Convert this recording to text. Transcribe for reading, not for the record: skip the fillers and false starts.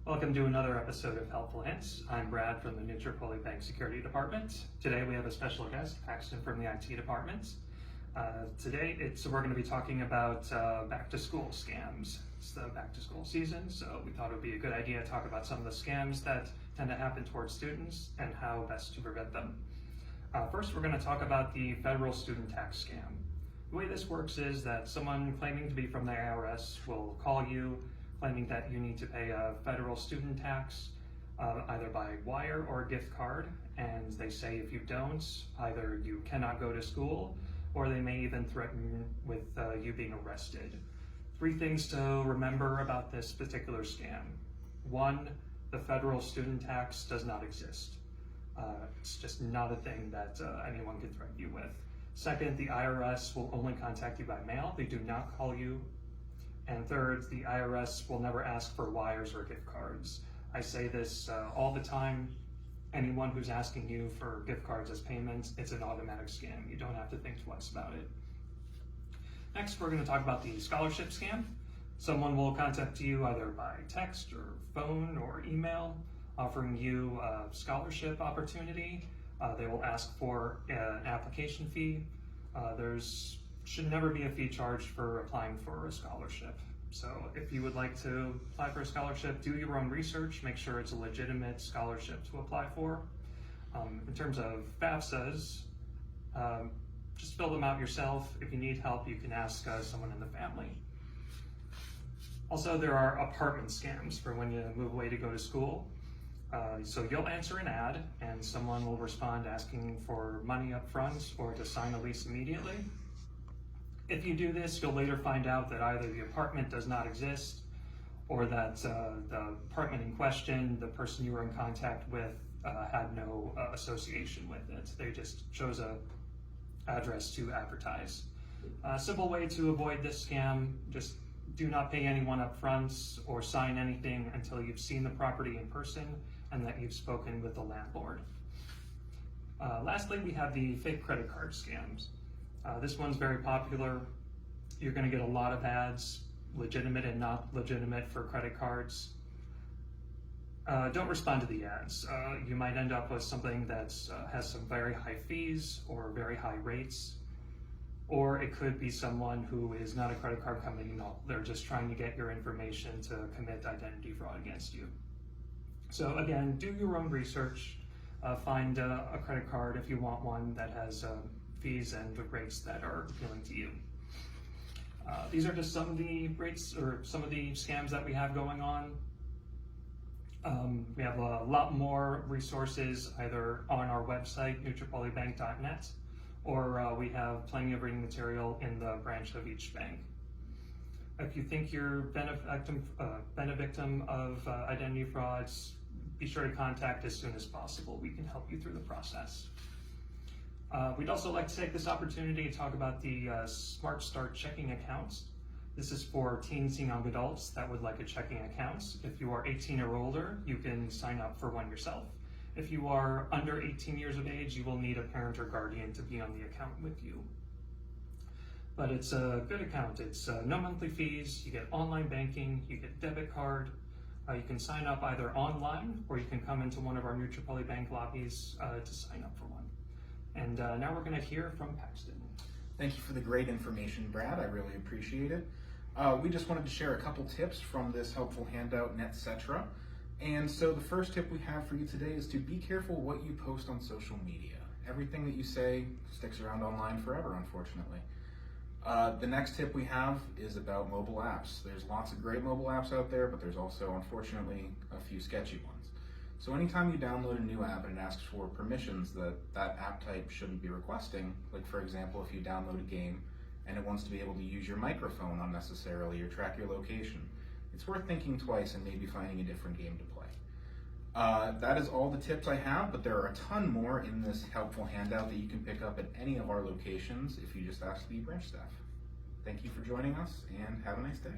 Welcome to another episode of Helpful Hints. I'm Brad from the Untitled Bank Security Department. Today we have a special guest, Paxton from the IT Department. Today we're going to be talking about back-to-school scams. It's the back-to-school season, so we thought it would be a good idea to talk about some of the scams that tend to happen towards students and how best to prevent them. First, we're going to talk about the federal student tax scam. The way this works is that someone claiming to be from the IRS will call you claiming that you need to pay a federal student tax either by wire or gift card, and they say if you don't, either you cannot go to school or they may even threaten with you being arrested. 3 things to remember about this particular scam. 1, the federal student tax does not exist. It's just not a thing that anyone can threaten you with. 2nd, the IRS will only contact you by mail. They do not call you. And 3rd, the IRS will never ask for wires or gift cards. I say this all the time. Anyone who's asking you for gift cards as payments, it's an automatic scam. You don't have to think twice about it. Next, we're going to talk about the scholarship scam. Someone will contact you either by text or phone or email, offering you a scholarship opportunity. They will ask for an application fee. Should never be a fee charged for applying for a scholarship. So if you would like to apply for a scholarship, do your own research, make sure it's a legitimate scholarship to apply for. In terms of FAFSAs, just fill them out yourself. If you need help, you can ask someone in the family. Also, there are apartment scams for when you move away to go to school. So you'll answer an ad and someone will respond asking for money up front or to sign a lease immediately. If you do this, you'll later find out that either the apartment does not exist or that the apartment in question, the person you were in contact with, had no association with it. They just chose a address to advertise. A simple way to avoid this scam, just do not pay anyone up front or sign anything until you've seen the property in person and that you've spoken with the landlord. Lastly, we have the fake credit card scams. This one's very popular. You're going to get a lot of ads, legitimate and not legitimate, for credit cards. Don't respond to the ads. You might end up with something that has some very high fees or very high rates, or it could be someone who is not a credit card company. No, they're just trying to get your information to commit identity fraud against you. So again, do your own research. Find a credit card if you want one that has fees and rates that are appealing to you. These are just some of the rates or some of the scams that we have going on. We have a lot more resources either on our website, newtripollibank.net, or we have plenty of reading material in the branch of each bank. If you think you're been a victim of identity frauds, be sure to contact as soon as possible. We can help you through the process. We'd also like to take this opportunity to talk about the Smart Start checking accounts. This is for teens and young adults that would like a checking account. If you are 18 or older, you can sign up for one yourself. If you are under 18 years of age, you will need a parent or guardian to be on the account with you. But it's a good account. It's no monthly fees. You get online banking, you get debit card. You can sign up either online or you can come into one of our Untitled Bank lobbies to sign up for one. And now we're going to hear from Paxton. Thank you for the great information, Brad. I really appreciate it. We just wanted to share a couple tips from this helpful handout, etc. And so the first tip we have for you today is to be careful what you post on social media. Everything that you say sticks around online forever, unfortunately. The next tip we have is about mobile apps. There's lots of great mobile apps out there, but there's also, unfortunately, a few sketchy ones. So anytime you download a new app and it asks for permissions that app type shouldn't be requesting, like for example, if you download a game and it wants to be able to use your microphone unnecessarily or track your location, it's worth thinking twice and maybe finding a different game to play. That is all the tips I have, but there are a ton more in this helpful handout that you can pick up at any of our locations if you just ask the branch staff. Thank you for joining us and have a nice day.